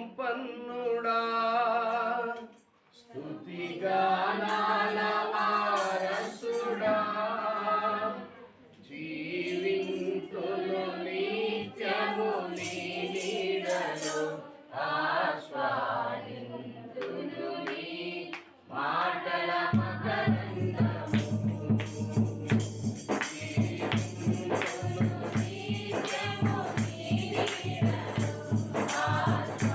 సంపన్నుడా స్తుతిగానాల వారసుడా జీవింతును నిత్యము నీ నీడలో ఆస్వాదింతును నీ మాటల మకరందము జీవింతును నిత్యము నీ నీడలో ఆస్వాదింతును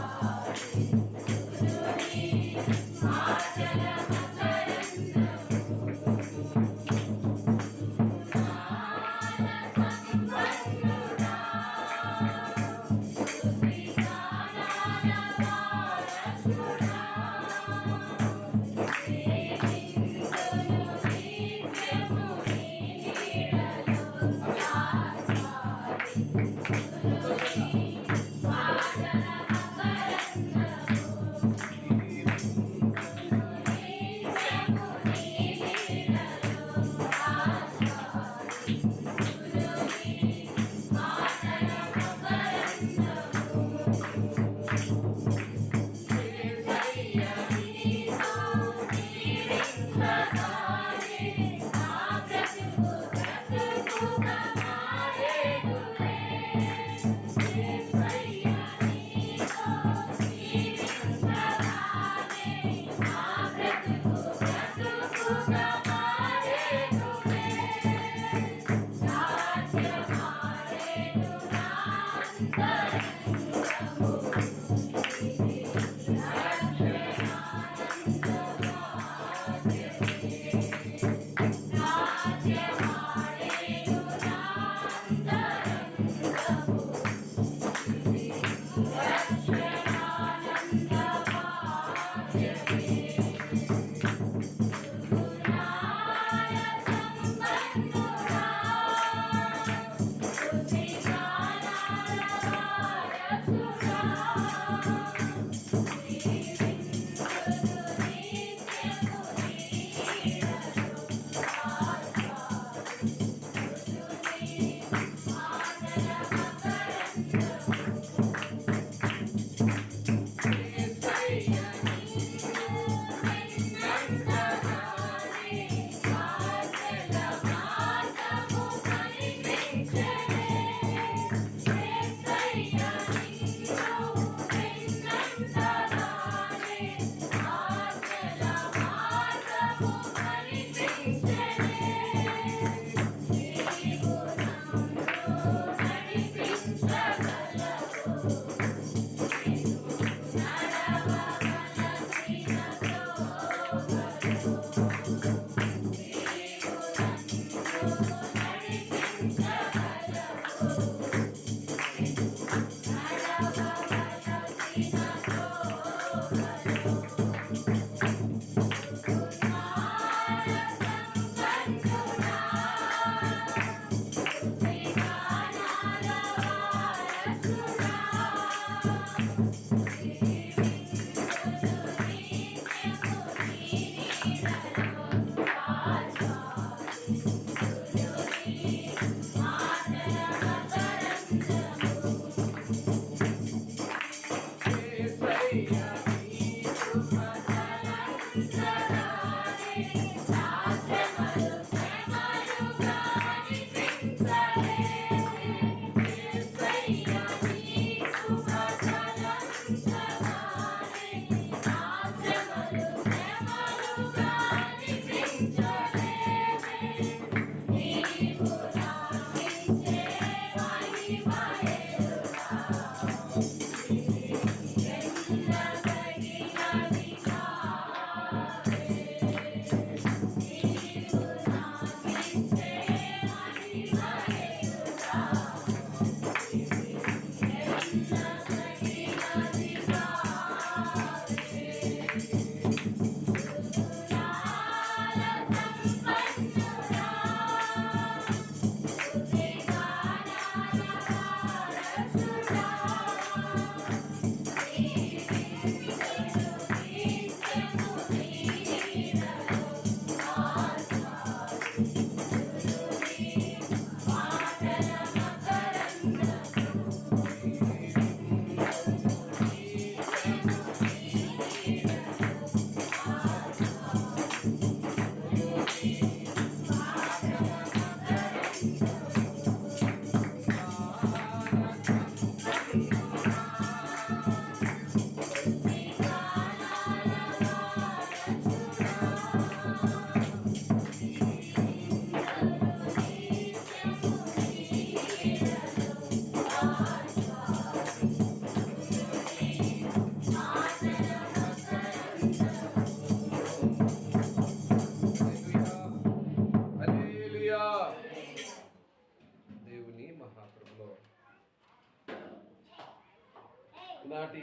ఈనాటి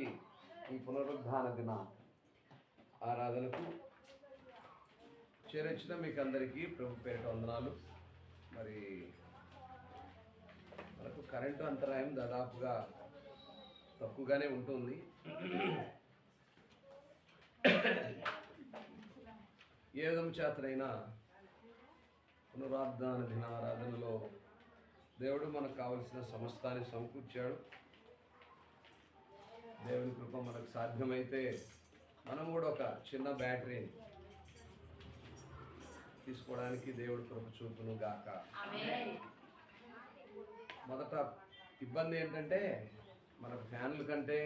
ఈ పునరుద్ధాన దిన ఆరాధనకు చేరొచ్చిన మీకు అందరికీ ప్రభు పేరిట వందనాలు. మరి మనకు కరెంటు అంతరాయం దాదాపుగా తక్కువగానే ఉంటుంది. ఏ విధం చేతనైనా పునరుద్ధాన దిన ఆరాధనలో దేవుడు మనకు కావలసిన సమస్తాన్ని సమకూర్చాడు. దేవుని కృప మనకు సాధ్యమైతే మనం కూడా ఒక చిన్న బ్యాటరీని తీసుకోవడానికి దేవుడు కృప చూపును గాక. మొదట ఇబ్బంది ఏంటంటే మనకు ఫ్యాన్ల కంటే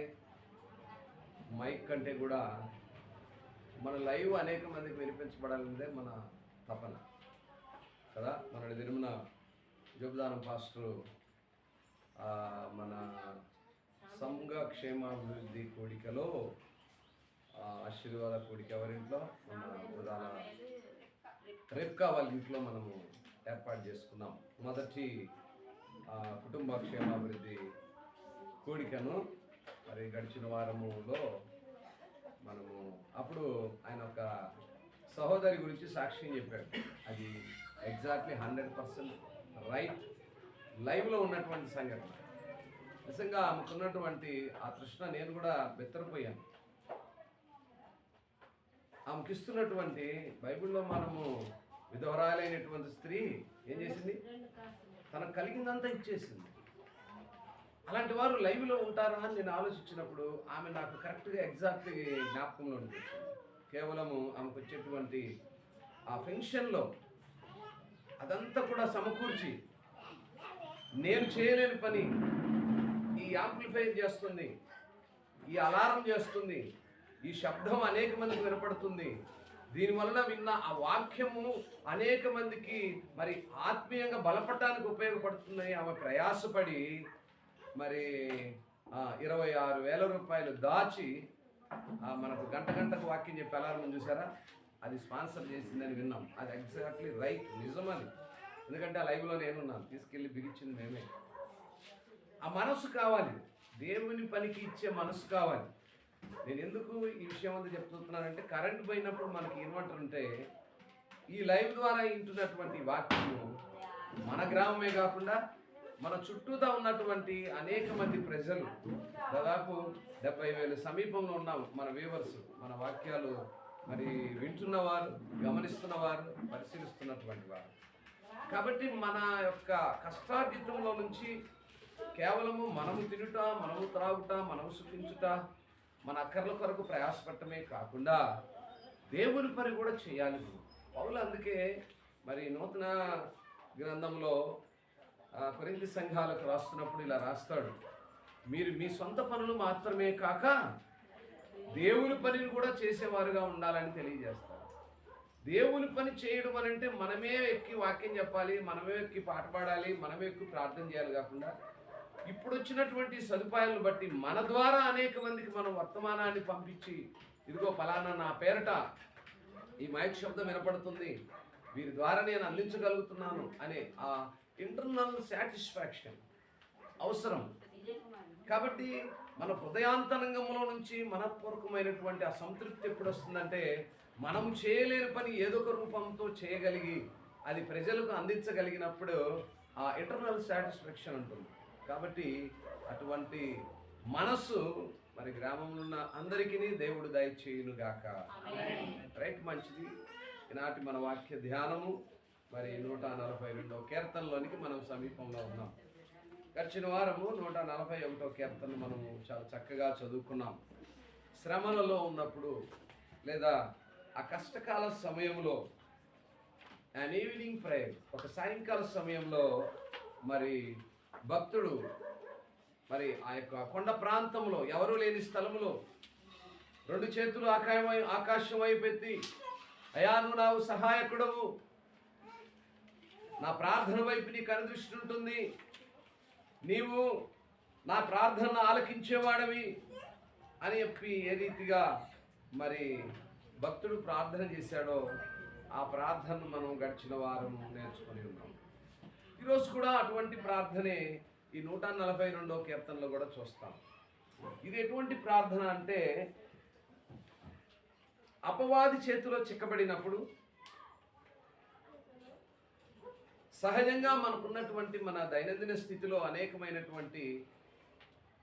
మైక్ కంటే కూడా మన లైవ్ అనేక మందికి వినిపించబడాలనేదే మన తపన కదా. మన దినమున జోబుదానం పాస్టరు మన సంఘ క్షేమాభివృద్ధి కోడికలో ఆశీర్వాద కోడిక ఎవరింట్లో మన ఉదాన రేప్కా వాళ్ళ ఇంట్లో మనము ఏర్పాటు చేసుకున్నాం. మొదటి కుటుంబ క్షేమాభివృద్ధి కోడికను మరి గడిచిన వారములో మనము అప్పుడు ఆయన ఒక సహోదరి గురించి సాక్ష్యం చెప్పాడు. అది ఎగ్జాక్ట్లీ 100% రైట్, లైవ్లో ఉన్నటువంటి సంఘటన. నిజంగా ఆమెకున్నటువంటి ఆ తృష్ణ నేను కూడా బెత్తరపోయాను. ఆమెకిస్తున్నటువంటి బైబిల్లో మనము విధవరాలైనటువంటి స్త్రీ ఏం చేసింది, తనకు కలిగిందంతా ఇచ్చేసింది. అలాంటి వారు లైవ్లో ఉంటారా అని నేను ఆలోచించినప్పుడు ఆమె నాకు కరెక్ట్గా ఎగ్జాక్ట్లీ జ్ఞాపకంలో ఉంటుంది. కేవలము ఆమెకు వచ్చేటువంటి ఆ ఫంక్షన్లో అదంతా కూడా సమకూర్చి నేను చేయలేని పని ఈ యాంప్లిఫైర్ చేస్తుంది, ఈ అలారం చేస్తుంది, ఈ శబ్దం అనేక మందికి వినపడుతుంది. దీనివల్ల విన్న ఆ వాక్యము అనేక మందికి మరి ఆత్మీయంగా బలపడటానికి ఉపయోగపడుతుందని ఆమె ప్రయాసపడి మరి 26,000 రూపాయలు దాచి మనకు గంటకు వాక్యం చెప్పి అలారం చూసారా, అది స్పాన్సర్ చేసిందని విన్నాం. అది ఎగ్జాక్ట్లీ రైట్, నిజం అది. ఎందుకంటే ఆ లైవ్లో నేనున్నాను, తీసుకెళ్ళి బిగించింది మేమే. ఆ మనసు కావాలి, దేవుని పనికి ఇచ్చే మనసు కావాలి. నేను ఎందుకు ఈ విషయం అంతా చెప్తున్నానంటే, కరెంట్ పోయినప్పుడు మనకి ఇన్వర్టర్ ఉంటే ఈ లైవ్ ద్వారా వింటున్నటువంటి వాక్యము మన గ్రామమే కాకుండా మన చుట్టూతా ఉన్నటువంటి అనేక మంది ప్రజలు, దాదాపు 70,000 సమీపంలో ఉన్న మన వ్యూవర్స్, మన వాక్యాలు మరి వింటున్నవారు, గమనిస్తున్నవారు, పరిశీలిస్తున్నటువంటి వారు. కాబట్టి మన యొక్క కష్టార్జితంలో నుంచి కేవలము మనము తినుట, మనము త్రాగుట, మనము సుఖించుట, మన అక్కర్ల కొరకు ప్రయాసపడటమే కాకుండా దేవుని పని కూడా చేయాలి. పౌలు అందుకే మరి నూతన గ్రంథంలో కొరింథీ సంఘాలకు రాస్తున్నప్పుడు ఇలా రాస్తాడు, మీరు మీ సొంత పనులు మాత్రమే కాక దేవుని పనిని కూడా చేసేవారుగా ఉండాలని తెలియజేస్తారు. దేవుని పని చేయడం అని అంటే మనమే ఎక్కి వాక్యం చెప్పాలి, మనమే ఎక్కి పాట పాడాలి, మనమే ఎక్కి ప్రార్థన చేయాలి కాకుండా ఇప్పుడు వచ్చినటువంటి సదుపాయాలను బట్టి మన ద్వారా అనేక మందికి మనం వర్తమానాన్ని పంపించి, ఇదిగో ఫలానా నా పేరట ఈ మైక్ శబ్దం వినపడుతుంది, వీరి ద్వారా నేను అందించగలుగుతున్నాను అనే ఆ ఇంటర్నల్ సాటిస్ఫాక్షన్ అవసరం. కాబట్టి మన హృదయాంతరంగంలో నుంచి మనపూర్వకమైనటువంటి ఆ సంతృప్తి ఎప్పుడు వస్తుందంటే, మనం చేయలేని పని ఏదో ఒక రూపంతో చేయగలిగి అది ప్రజలకు అందించగలిగినప్పుడు ఆ ఇంటర్నల్ సాటిస్ఫాక్షన్ ఉంటుంది. కాబట్టి అటువంటి మనసు మరి గ్రామంలో ఉన్న అందరికీ దేవుడు దయచేయును గాక. రైట్, మంచిది. ఈనాటి మన వాక్య ధ్యానము మరి 142వ కీర్తనలోనికి మనం సమీపంలో ఉన్నాం. గడిచిన వారము 141వ కీర్తన మనము చాలా చక్కగా చదువుకున్నాం. శ్రమలలో ఉన్నప్పుడు లేదా ఆ కష్టకాల సమయంలో an ఈవినింగ్ ప్రేయర్, ఒక సాయంకాల సమయంలో మరి భక్తుడు మరి ఆ యొక్క కొండ ప్రాంతంలో ఎవరూ లేని స్థలములో 2 చేతులు ఆకాశం వైపు ఎత్తి, అయా నువ్వు నాకు సహాయకుడవు, నా ప్రార్థన వైపు నీ కనుదృష్టి ఉంటుంది, నీవు నా ప్రార్థన ఆలకించేవాడవి అని చెప్పి ఏ రీతిగా మరి భక్తుడు ప్రార్థన చేశాడో ఆ ప్రార్థనను మనం గడిచిన వారం నేర్చుకొని ఉన్నాం. ఈరోజు కూడా అటువంటి ప్రార్థనే ఈ 142వ కీర్తనలో కూడా చూస్తాం. ఇది ఎటువంటి ప్రార్థన అంటే, అపవాది చేతిలో చిక్కబడినప్పుడు సహజంగా మనకున్నటువంటి మన దైనందిన స్థితిలో అనేకమైనటువంటి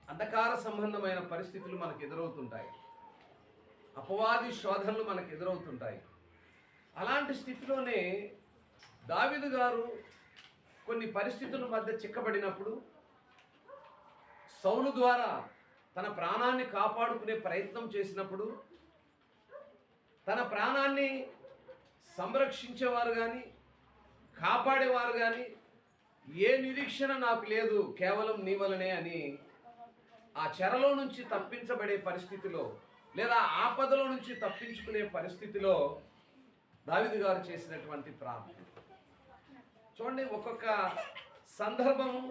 అంధకార సంబంధమైన పరిస్థితులు మనకు ఎదురవుతుంటాయి. అపవాది శోధనలు మనకు ఎదురవుతుంటాయి. అలాంటి స్థితిలోనే దావీదు గారు కొన్ని పరిస్థితుల మధ్య చిక్కబడినప్పుడు సౌలు ద్వారా తన ప్రాణాన్ని కాపాడుకునే ప్రయత్నం చేసినప్పుడు, తన ప్రాణాన్ని సంరక్షించేవారు కానీ కాపాడేవారు కానీ ఏ నిరీక్షణ నాకు లేదు, కేవలం నీ వలనే అని ఆ చెరలో నుంచి తప్పించబడే పరిస్థితిలో లేదా ఆపదలో నుంచి తప్పించుకునే పరిస్థితిలో దావీదు గారు చేసినటువంటి ప్రార్థన చూడండి. ఒక్కొక్క సందర్భము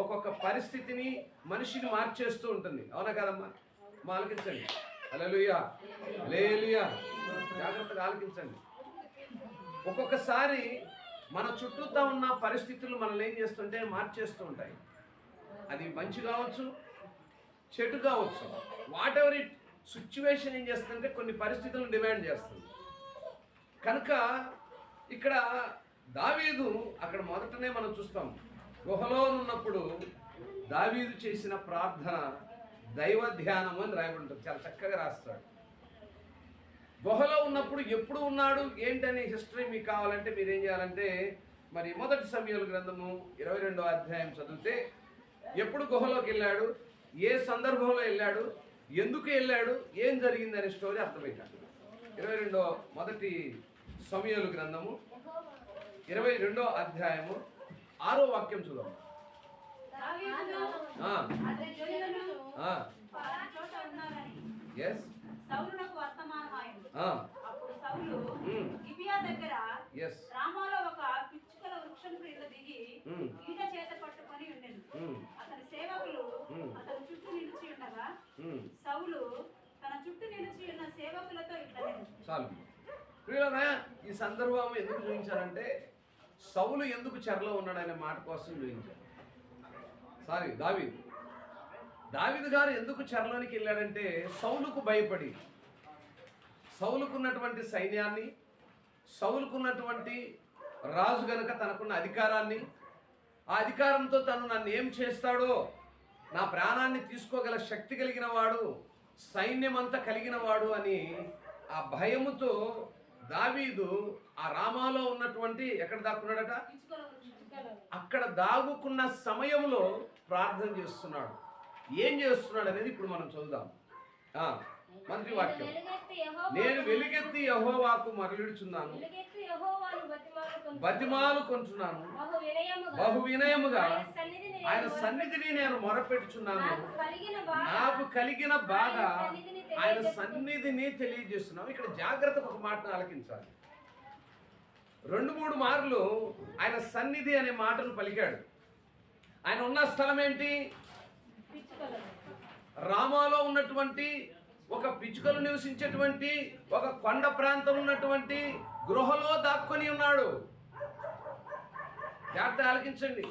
ఒక్కొక్క పరిస్థితిని మనిషిని మార్చేస్తూ ఉంటుంది. అవునా కదమ్మా? మా ఆలకించండి. హల్లెలూయా, హల్లెలూయా. జాగ్రత్తగా ఆలకించండి. ఒక్కొక్కసారి మన చుట్టూతా ఉన్న పరిస్థితులు మనల్ని ఏం చేస్తుంటే మార్చేస్తూ ఉంటాయి. అది మంచి కావచ్చు, చెడు కావచ్చు. వాట్ ఎవర్ ఇట్ సిచ్యువేషన్ ఏం చేస్తుందంటే కొన్ని పరిస్థితులను డిమాండ్ చేస్తుంది. కనుక ఇక్కడ దావీదు అక్కడ మొదటనే మనం చూస్తాం, గుహలో ఉన్నప్పుడు దావీదు చేసిన ప్రార్థన దైవ ధ్యానం అని రాయబడి ఉంటుంది. చాలా చక్కగా రాస్తాడు. గుహలో ఉన్నప్పుడు ఎప్పుడు ఉన్నాడు ఏంటనే హిస్టరీ మీకు కావాలంటే మీరు ఏం చేయాలంటే మరి మొదటి సమూయేలు గ్రంథము 22వ అధ్యాయం చదివితే ఎప్పుడు గుహలోకి వెళ్ళాడు, ఏ సందర్భంలో వెళ్ళాడు, ఎందుకు వెళ్ళాడు, ఏం జరిగింది అనే స్టోరీ అర్థమైంది. మొదటి సమూయేలు గ్రంథము 22వ అధ్యాయము 6వ వాక్యం చూద్దాం. ఎస్ సౌలునకు వర్తమానమాయెను. అప్పుడు సౌలు గిబియా దగ్గర రామాలో ఒక పిచ్చుకల వృక్షం క్రింద దిగి ఈట చేత పట్టుకొని ఉండెను. అతని సేవకులు అతని చుట్టూ నిలిచి ఉండగా సౌలు తన చుట్టూ నిలిచి ఉన్న సేవకులతో ఇట్లనెను. చాలు. ఈ సందర్భం ఎందుకు చూపించారంటే సౌలు ఎందుకు చెరలో ఉన్నాడనే మాట కోసం చూపించారు. దావీదు గారు ఎందుకు చెరలోనికి వెళ్ళాడంటే సౌలుకు భయపడి, సౌలుకున్నటువంటి సైన్యాన్ని, సౌలుకున్నటువంటి రాజు గనుక తనకున్న అధికారాన్ని, ఆ అధికారంతో తను నన్ను ఏం చేస్తాడో, నా ప్రాణాన్ని తీసుకోగల శక్తి కలిగిన వాడు, సైన్యమంతా కలిగిన వాడు అని ఆ భయముతో దావీదు ఆ రామాలో ఉన్నటువంటి ఎక్కడ దాక్కున్నాడట, అక్కడ దాగుకున్న సమయంలో ప్రార్థన చేస్తున్నాడు. ఏం చేస్తున్నాడు అనేది ఇప్పుడు మనం చదువుదాం. మంత్రి వాక్యం, నేను వెలుగెత్తి యెహోవాకు మరలిడుచున్నాను, బతిమాలుకొంటున్నాను, బహు వినయముగా ఆయన సన్నిధిని నేను మొరపెట్టుచున్నాను, నాకు కలిగిన బాధ ఆయన సన్నిధిని తెలియజేస్తున్నాను. ఇక్కడ జాగ్రత్తగా ఒక మాటను ఆలకించాలి. 2-3 మార్లు ఆయన సన్నిధి అనే మాటను పలికాడు. ఆయన ఉన్న స్థలం ఏంటి? రామాలో ఉన్నటువంటి ఒక పిచ్చుకలు నివసించేటువంటి ఒక కొండ ప్రాంతం ఉన్నటువంటి గృహలో దాక్కుని ఉన్నాడు. జాగ్రత్త ఆలకించండి.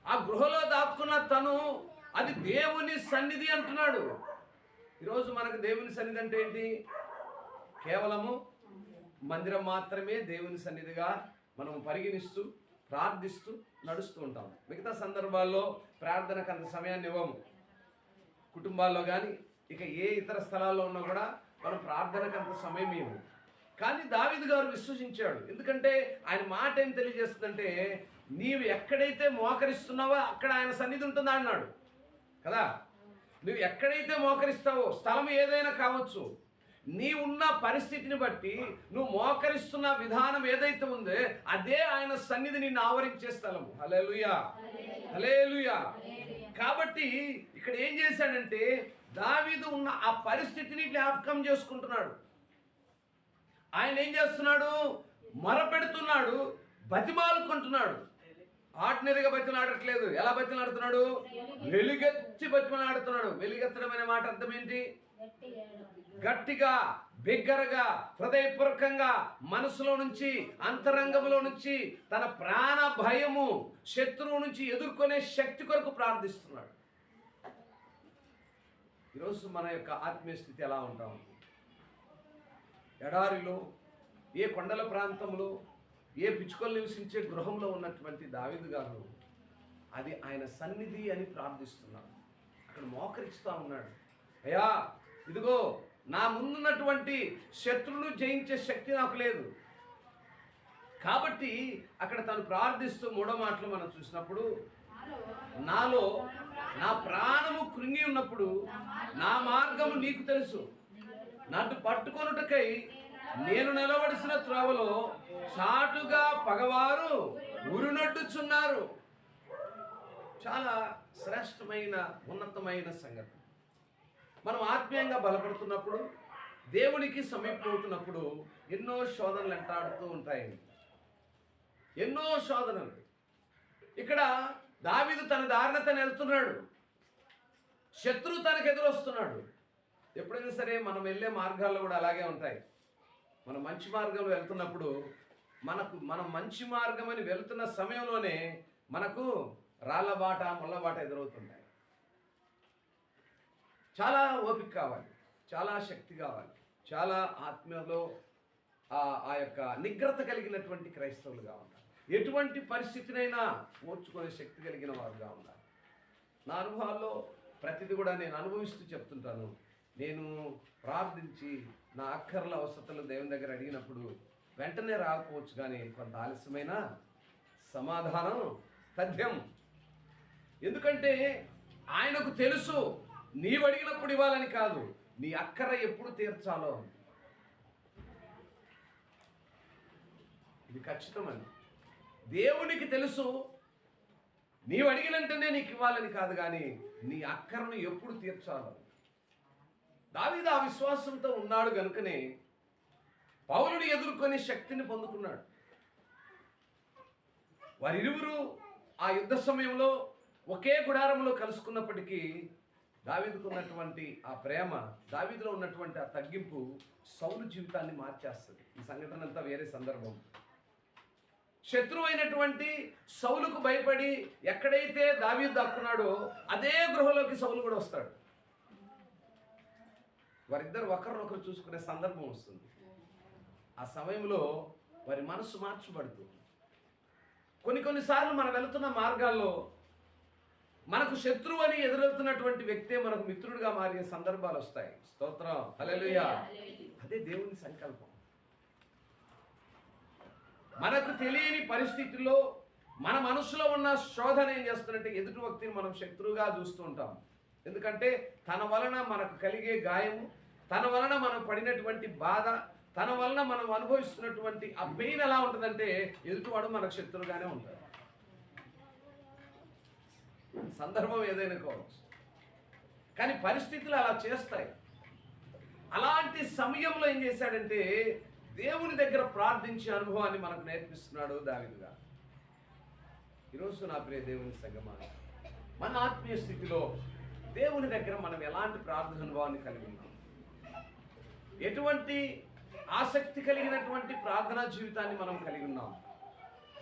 ఆ గృహలో దాక్కున్న తను అది దేవుని సన్నిధి అంటున్నాడు. ఈరోజు మనకు దేవుని సన్నిధి అంటే ఏంటి? కేవలము మందిరం మాత్రమే దేవుని సన్నిధిగా మనం పరిగణిస్తూ ప్రార్థిస్తూ నడుస్తూ ఉంటాం. మిగతా సందర్భాల్లో ప్రార్థనకు అంత సమయాన్ని ఇవ్వము. కుటుంబాల్లో కానీ ఇక ఏ ఇతర స్థలాల్లో ఉన్నా కూడా మనం ప్రార్థనకు అంత సమయం ఇవ్వము. కానీ దావీదు గారు విశ్వసించాడు. ఎందుకంటే ఆయన మాట ఏం తెలియజేస్తుందంటే, నీవు ఎక్కడైతే మోకరిస్తున్నావో అక్కడ ఆయన సన్నిధి ఉంటుందా అన్నాడు కదా. నువ్వు ఎక్కడైతే మోకరిస్తావో, స్థలం ఏదైనా కావచ్చు, నీ ఉన్న పరిస్థితిని బట్టి నువ్వు మోకరిస్తున్న విధానం ఏదైతే ఉందో అదే ఆయన సన్నిధి నిన్ను ఆవరించే స్థలము. హల్లెలూయా, హల్లెలూయా. కాబట్టి ఇక్కడ ఏం చేశాడంటే దావీదు ఉన్న ఆ పరిస్థితిని జ్ఞాపకం చేసుకుంటున్నాడు. ఆయన ఏం చేస్తున్నాడు? మొరపెడుతున్నాడు, బతిమాలుకుంటున్నాడు. ఆర్డినరీగా బతిమాడట్లేదు. ఎలా బతిమాడుతున్నాడు? వెలుగెత్తి బతిమాడుతున్నాడు. వెలుగెత్తడం అనే మాట అర్థం ఏంటి? గట్టిగా, బిగ్గరగా, హృదయపూర్వకంగా, మనసులో నుంచి, అంతరంగంలో నుంచి తన ప్రాణ భయము, శత్రువు నుంచి ఎదుర్కొనే శక్తి కొరకు ప్రార్థిస్తున్నాడు. ఈరోజు మన యొక్క ఆత్మీయ స్థితి ఎలా ఉంటాం? ఎడారిలో, ఏ కొండల ప్రాంతంలో, ఏ పిచ్చుకలు నివసించే గృహంలో ఉన్నటువంటి దావీదు గారు అది ఆయన సన్నిధి అని ప్రార్థిస్తున్నాడు. అక్కడ మోకరిస్తూ ఉన్నాడు, అయ్యా ఇదిగో నా ముందున్నటువంటి శత్రువును జయించే శక్తి నాకు లేదు. కాబట్టి అక్కడ తను ప్రార్థిస్తూ మూడో మాటలు మనం చూసినప్పుడు, నాలో నా ప్రాణము కృంగి ఉన్నప్పుడు నా మార్గము నీకు తెలుసు, నన్ను పట్టుకొనుటకై నేను నిలవలసిన త్రోవలో చాటుగా పగవారు ఉరునొడ్డుచున్నారు. చాలా శ్రేష్టమైన ఉన్నతమైన సంగతి. మనం ఆత్మీయంగా బలపడుతున్నప్పుడు, దేవునికి సమీపమవుతున్నప్పుడు ఎన్నో శోధనలు వెంటాడుతూ ఉంటాయి. ఎన్నో శోధనలు. ఇక్కడ దావీదు తన దారిన తను వెళ్తున్నాడు, శత్రువు తనకు ఎదురొస్తున్నాడు. ఎప్పుడైనా సరే మనం వెళ్ళే మార్గాల్లో కూడా అలాగే ఉంటాయి. మనం మంచి మార్గంలో వెళ్తున్నప్పుడు మనం మంచి మార్గం అని వెళ్తున్న సమయంలోనే మనకు రాళ్ళబాట ముళ్ళబాట ఎదురవుతుంటాయి. చాలా ఓపిక కావాలి, చాలా శక్తి కావాలి, చాలా ఆత్మీయలో ఆ యొక్క నిగ్రత కలిగినటువంటి క్రైస్తవులుగా ఉండాలి. ఎటువంటి పరిస్థితినైనా ఓర్చుకునే శక్తి కలిగిన వారుగా ఉండాలి. నా అనుభవాల్లో ప్రతిదీ కూడా నేను అనుభవిస్తూ చెప్తుంటాను. నేను ప్రార్థించి నా అక్కర్ల అవసరతలు దేవుని దగ్గర అడిగినప్పుడు వెంటనే రాకపోవచ్చు, కానీ కొంత ఆలస్యమైన సమాధానం తథ్యం. ఎందుకంటే ఆయనకు తెలుసు నీవు అడిగినప్పుడు ఇవ్వాలని కాదు, నీ అక్కర ఎప్పుడు తీర్చాలో. ఇది ఖచ్చితమని దేవునికి తెలుసు. నీవు అడిగినంటేనే నీకు ఇవ్వాలని కాదు, కానీ నీ అక్కరను ఎప్పుడు తీర్చాలో. దావీదు ఆ విశ్వాసంతో ఉన్నాడు గనుకనే పౌలుని ఎదుర్కొని శక్తిని పొందుకున్నాడు. వారిరువురు ఆ యుద్ధ సమయంలో ఒకే గుడారంలో కలుసుకున్నప్పటికీ దావీదుకు ఉన్నటువంటి ఆ ప్రేమ, దావీదులో ఉన్నటువంటి ఆ తగ్గింపు సౌలు జీవితాన్ని మార్చేస్తుంది. ఈ సంఘటన అంతా వేరే సందర్భం. శత్రువు అయినటువంటి సౌలుకు భయపడి ఎక్కడైతే దావీదు దక్కున్నాడో అదే గృహలోకి సౌలు కూడా వస్తాడు. వారిద్దరు ఒకరినొకరు చూసుకునే సందర్భం వస్తుంది. ఆ సమయంలో వారి మనసు మార్చబడుతుంది. కొన్నిసార్లు మనం వెళుతున్న మార్గాల్లో మనకు శత్రువు అని ఎదురెళ్తున్నటువంటి వ్యక్తే మనకు మిత్రుడిగా మారే సందర్భాలు వస్తాయి. స్తోత్రం, హల్లెలూయా. అదే దేవుని సంకల్పం. మనకు తెలియని పరిస్థితుల్లో మన మనసులో ఉన్న శోధన ఏం చేస్తుందంటే ఎదుటి వ్యక్తిని మనం శత్రువుగా చూస్తూ ఉంటాం. ఎందుకంటే తన వలన మనకు కలిగే గాయము, తన వలన మనం పడినటువంటి బాధ, తన వలన మనం అనుభవిస్తున్నటువంటి ఆ పెయిన్ ఎలా ఉంటుందంటే ఎదుటివాడు మనకు శత్రువుగానే ఉంటాడు. సందర్భం ఏదైనా కావచ్చు, కానీ పరిస్థితులు అలా చేస్తాయి. అలాంటి సమయంలో ఏం చేశాడంటే దేవుని దగ్గర ప్రార్థించే అనుభవాన్ని మనకు నేర్పిస్తున్నాడు దావీదు గారు. ఈరోజు నా ప్రియ దేవుని సంగమా, మన ఆత్మీయ స్థితిలో దేవుని దగ్గర మనం ఎలాంటి ప్రార్థన అనుభవాన్ని కలిగి ఉన్నాం? ఎటువంటి ఆసక్తి కలిగినటువంటి ప్రార్థనా జీవితాన్ని మనం కలిగి ఉన్నాం?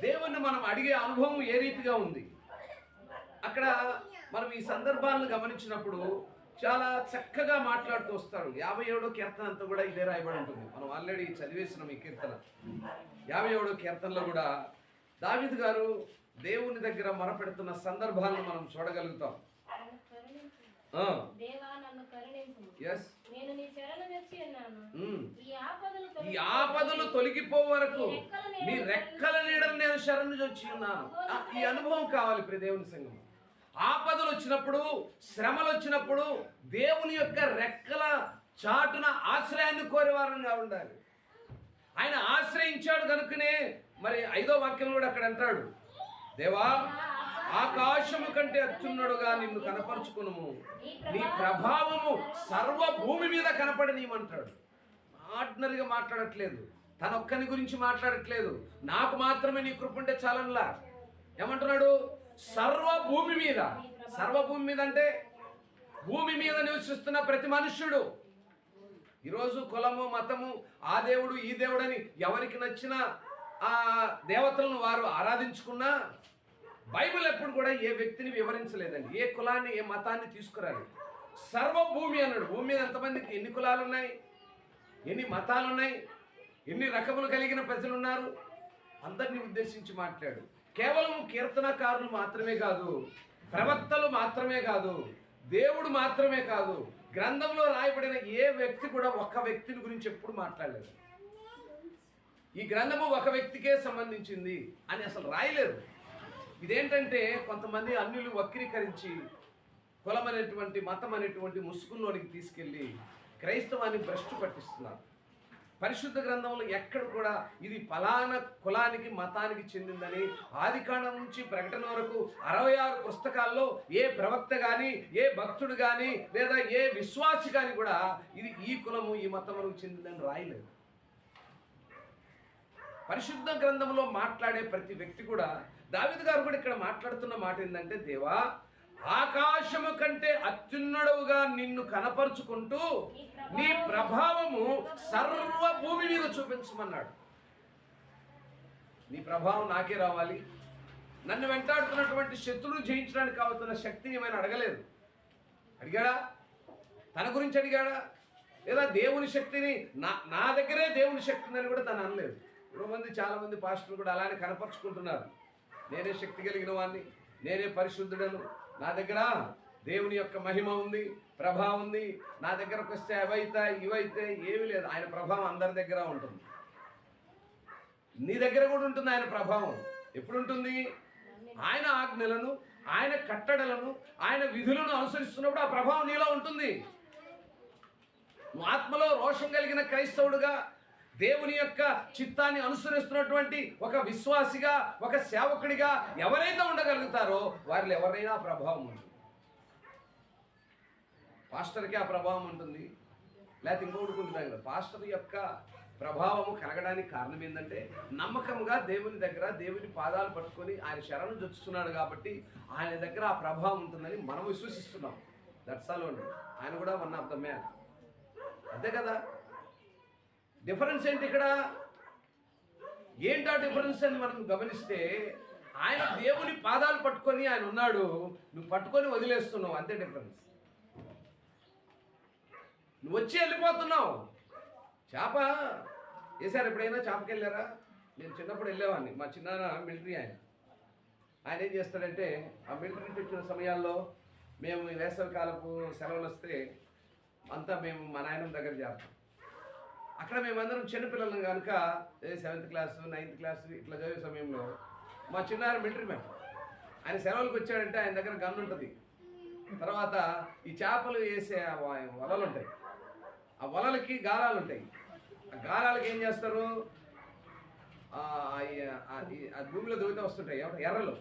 దేవుణ్ణి మనం అడిగే అనుభవం ఏ రీతిగా ఉంది? అక్కడ మనం ఈ సందర్భాలను గమనించినప్పుడు చాలా చక్కగా మాట్లాడుతూ వస్తాడు. 57వ కీర్తన అంతా కూడా ఇదే రాయబడి ఉంటుంది. మనం ఆల్రెడీ చదివేసినాం ఈ కీర్తన. 57వ కీర్తనలో కూడా దావీదు గారు దేవుని దగ్గర మొరపెడుతున్న సందర్భాలను మనం చూడగలుగుతాం. ఈ ఆపదలు తొలగిపో వరకు నీ రెక్కల నీడలు నేను శరణు వచ్చి ఉన్నాను. ఈ అనుభవం కావాలి ప్రియ దేవుని సంఘం. ఆపదలు వచ్చినప్పుడు, శ్రమలు వచ్చినప్పుడు దేవుని యొక్క రెక్కల చాటున ఆశ్రయాన్ని కోరేవారంగా ఉండాలి. ఆయన ఆశ్రయించాడు కనుకనే మరి 5వ వాక్యం కూడా అక్కడ అంటాడు, దేవా ఆకాశము కంటే అత్యున్నడుగా నిన్ను కనపరుచుకును, నీ ప్రభావము సర్వభూమి మీద కనపడనీయమంటాడు. ఆర్డినరీగా మాట్లాడట్లేదు, తన ఒక్కని గురించి మాట్లాడట్లేదు, నాకు మాత్రమే నీ కృప ఉంటే చాలనలా. ఏమంటున్నాడు? సర్వభూమి మీద. సర్వభూమి మీద అంటే భూమి మీద నివసిస్తున్న ప్రతి మనుష్యుడు. ఈరోజు కులము, మతము, ఆ దేవుడు ఈ దేవుడని ఎవరికి నచ్చిన ఆ దేవతలను వారు ఆరాధించుకున్నా బైబిల్ ఎప్పుడు కూడా ఏ వ్యక్తిని వివరించలేదండి. ఏ కులాన్ని, ఏ మతాన్ని తీసుకురాలి. సర్వభూమి అన్నాడు. భూమి మీద ఎంతమందికి ఎన్ని కులాలు ఉన్నాయి, ఎన్ని మతాలు ఉన్నాయి, ఎన్ని రకములు కలిగిన ప్రజలు ఉన్నారు, అందరినీ ఉద్దేశించి మాట్లాడు. కేవలం కీర్తనకారులు మాత్రమే కాదు, ప్రవక్తలు మాత్రమే కాదు, దేవుడు మాత్రమే కాదు, గ్రంథంలో రాయబడిన ఏ వ్యక్తి కూడా ఒక్క వ్యక్తిని గురించి ఎప్పుడు మాట్లాడలేదు. ఈ గ్రంథము ఒక వ్యక్తికే సంబంధించింది అని అసలు రాయలేదు. ఇదేంటంటే కొంతమంది అన్యులు వక్రీకరించి కులం అనేటువంటి మతం అనేటువంటి ముసుగుల్లోనికి తీసుకెళ్ళి క్రైస్తవాన్ని భ్రష్టు పట్టిస్తున్నారు. పరిశుద్ధ గ్రంథంలో ఎక్కడ కూడా ఇది ఫలానా కులానికి మతానికి చెందిందని ఆదికాండం నుంచి ప్రకటన వరకు 66 పుస్తకాల్లో ఏ ప్రవక్త కానీ, ఏ భక్తుడు కానీ, లేదా ఏ విశ్వాసి కానీ కూడా ఇది ఈ కులము ఈ మతములకు చెందిందని రాయలేదు. పరిశుద్ధ గ్రంథంలో మాట్లాడే ప్రతి వ్యక్తి కూడా, దావీదు గారు కూడా ఇక్కడ మాట్లాడుతున్న మాట ఏంటంటే, దేవా ఆకాశము కంటే అత్యున్నడుగా నిన్ను కనపరుచుకుంటూ నీ ప్రభావము సర్వ భూమి మీద చూపించమన్నాడు. నీ ప్రభావం నాకే రావాలి. నన్ను వెంటాడుతున్నటువంటి శత్రువును జయించడానికి కావుతున్న శక్తిని ఏమైనా అడగలేదు. అడిగాడా? తన గురించి అడిగాడా? లేదా దేవుని శక్తిని నా దగ్గరే దేవుని శక్తి ఉందని కూడా తను అనలేదు. చాలా మంది పాస్టర్లు కూడా అలానే కనపరుచుకుంటున్నారు. నేనే శక్తి కలిగిన వాడిని, నేనే పరిశుద్ధుడను, నా దగ్గర దేవుని యొక్క మహిమ ఉంది, ప్రభావం ఉంది, నా దగ్గరకు వస్తే అవైతే ఇవైతే ఏమీ లేదు. ఆయన ప్రభావం అందరి దగ్గర ఉంటుంది. నీ దగ్గర కూడా ఉంటుంది ఆయన ప్రభావం. ఎప్పుడు ఉంటుంది? ఆయన ఆజ్ఞలను, ఆయన కట్టడలను, ఆయన విధులను అనుసరిస్తున్నప్పుడు ఆ ప్రభావం నీలో ఉంటుంది. నువ్వు ఆత్మలో రోషం కలిగిన క్రైస్తవుడుగా, దేవుని యొక్క చిత్తాన్ని అనుసరిస్తున్నటువంటి ఒక విశ్వాసిగా, ఒక సేవకుడిగా ఎవరైతే ఉండగలుగుతారో వారిలో ఎవరైనా ఆ ప్రభావం ఉంటుంది. పాస్టర్కి ఆ ప్రభావం ఉంటుంది, లేకపోతే ఇంకొకటి ఉంటుంది కదా. పాస్టర్ యొక్క ప్రభావము కలగడానికి కారణం ఏంటంటే నమ్మకంగా దేవుని దగ్గర దేవుని పాదాలు పట్టుకొని ఆయన శరణు జొచ్చుతున్నాడు కాబట్టి ఆయన దగ్గర ఆ ప్రభావం ఉంటుందని మనం విశ్వసిస్తున్నాం. దట్స్ ఆల్ అండి. ఆయన కూడా వన్ ఆఫ్ ద మ్యాన్, అంతే కదా. డిఫరెన్స్ ఏంటి ఇక్కడ? ఏంటా డిఫరెన్స్ అని మనం గమనిస్తే, ఆయన దేవుని పాదాలు పట్టుకొని ఆయన ఉన్నాడు, నువ్వు పట్టుకొని వదిలేస్తున్నావు, అంతే డిఫరెన్స్. నువ్వు వచ్చి వెళ్ళిపోతున్నావు. చేప వేసారు ఎప్పుడైనా? చేపకి వెళ్ళారా? నేను చిన్నప్పుడు వెళ్ళేవాడిని. మా చిన్నాన్న మిలిటరీ ఆయన ఏం చేస్తాడంటే, ఆ మిలిటరీ నుంచి వచ్చిన సమయాల్లో మేము వేసవి కాలపు సెలవులు వస్తే అంతా మేము మా నాయనమ్మ దగ్గర చేస్తాం. అక్కడ మేమందరం చిన్నపిల్లలం కనుక 7th క్లాసు 9th క్లాసు ఇట్లా చదివే సమయంలో మా చిన్నాన్న మిలిటరీ మ్యాన్, ఆయన సెలవులకు వచ్చాడంటే ఆయన దగ్గర గన్ ఉంటుంది. తర్వాత ఈ చేపలు వేసే వలలు ఉంటాయి, ఆ వలలకి గాలాలు ఉంటాయి. ఆ గాలాలకి ఏం చేస్తారు? భూమిలో దొవితే వస్తుంటాయి ఎర్రలు,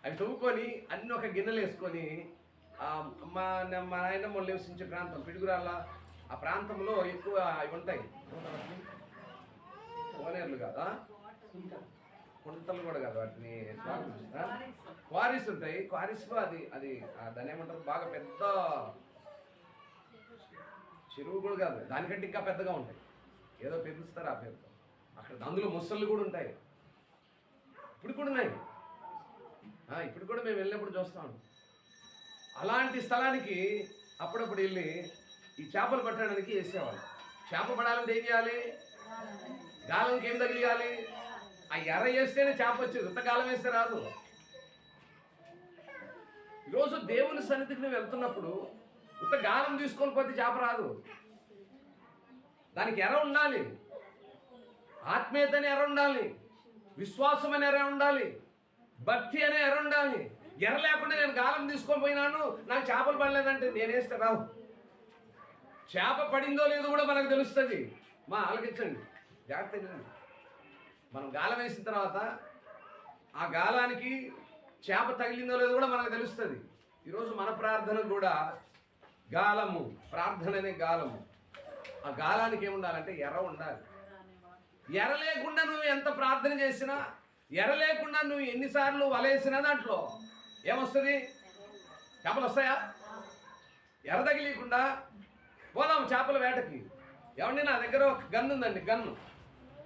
అవి తవ్వుకొని అన్ని ఒక గిన్నెలు వేసుకొని మా నాయనమ్మ నివసించే ప్రాంతం పిడుగురాళ్ళ ఆ ప్రాంతంలో ఎక్కువ అవి ఉంటాయి. కోనేర్లు కాదా, కుంటలు కూడా కాదు, వాటిని క్వారీస్ ఉంటాయి. క్వారీస్లో అది దాన్ని ఏమంటారు, బాగా పెద్ద చెరువు కూడా కాదు, దానికంటే ఇంకా పెద్దగా ఉంటాయి. ఏదో పెంచుతారు ఆ పేరుతో. అక్కడ అందులో ముసళ్ళు కూడా ఉంటాయి. ఇప్పుడు కూడా ఉన్నాయి. ఇప్పుడు కూడా మేము వెళ్ళినప్పుడు చూస్తాం. అలాంటి స్థలానికి అప్పుడప్పుడు వెళ్ళి ఈ చేపలు పట్టడానికి వేసేవాళ్ళు. చేప పడాలంటే ఏం చేయాలి? గాలంకి ఏం తగిలియాలి? ఆ ఎర్ర వేస్తేనే చేప వచ్చేది, ఉత్త గాలం వేస్తే రాదు. ఈరోజు దేవుని సన్నిధికి నువ్వు వెళ్తున్నప్పుడు ఉత్త గాలం తీసుకొని పోతే చేప రాదు. దానికి ఎర్ర ఉండాలి, ఆత్మీయత అనే ఎర్ర ఉండాలి, విశ్వాసం అనే ఎర్ర ఉండాలి, భక్తి అనే ఎర్ర ఉండాలి. ఎర్ర లేకుండా నేను గాలం తీసుకొని పోయినాను, నాకు చేపలు పడలేదంటే నేనేస్తే రావు. చేప పడిందో లేదో కూడా మనకు తెలుస్తుంది. ఆలకించండి, జాగ్రత్తగా. మనం గాలం వేసిన తర్వాత ఆ గాలానికి చేప తగిలిందో లేదో కూడా మనకు తెలుస్తుంది. ఈరోజు మన ప్రార్థన కూడా గాలము, ప్రార్థన అనే గాలము. ఆ గాలానికి ఏముండాలంటే ఎర్ర ఉండాలి. ఎర్ర లేకుండా నువ్వు ఎంత ప్రార్థన చేసినా, ఎర్ర లేకుండా నువ్వు ఎన్నిసార్లు వలేసినా దాంట్లో ఏమొస్తుంది? చేపలు వస్తాయా? ఎర్ర తగిలియకుండా పోదాం చేపల వేటకి. ఏమండి, నా దగ్గర ఒక గన్ను ఉందండి, గన్ను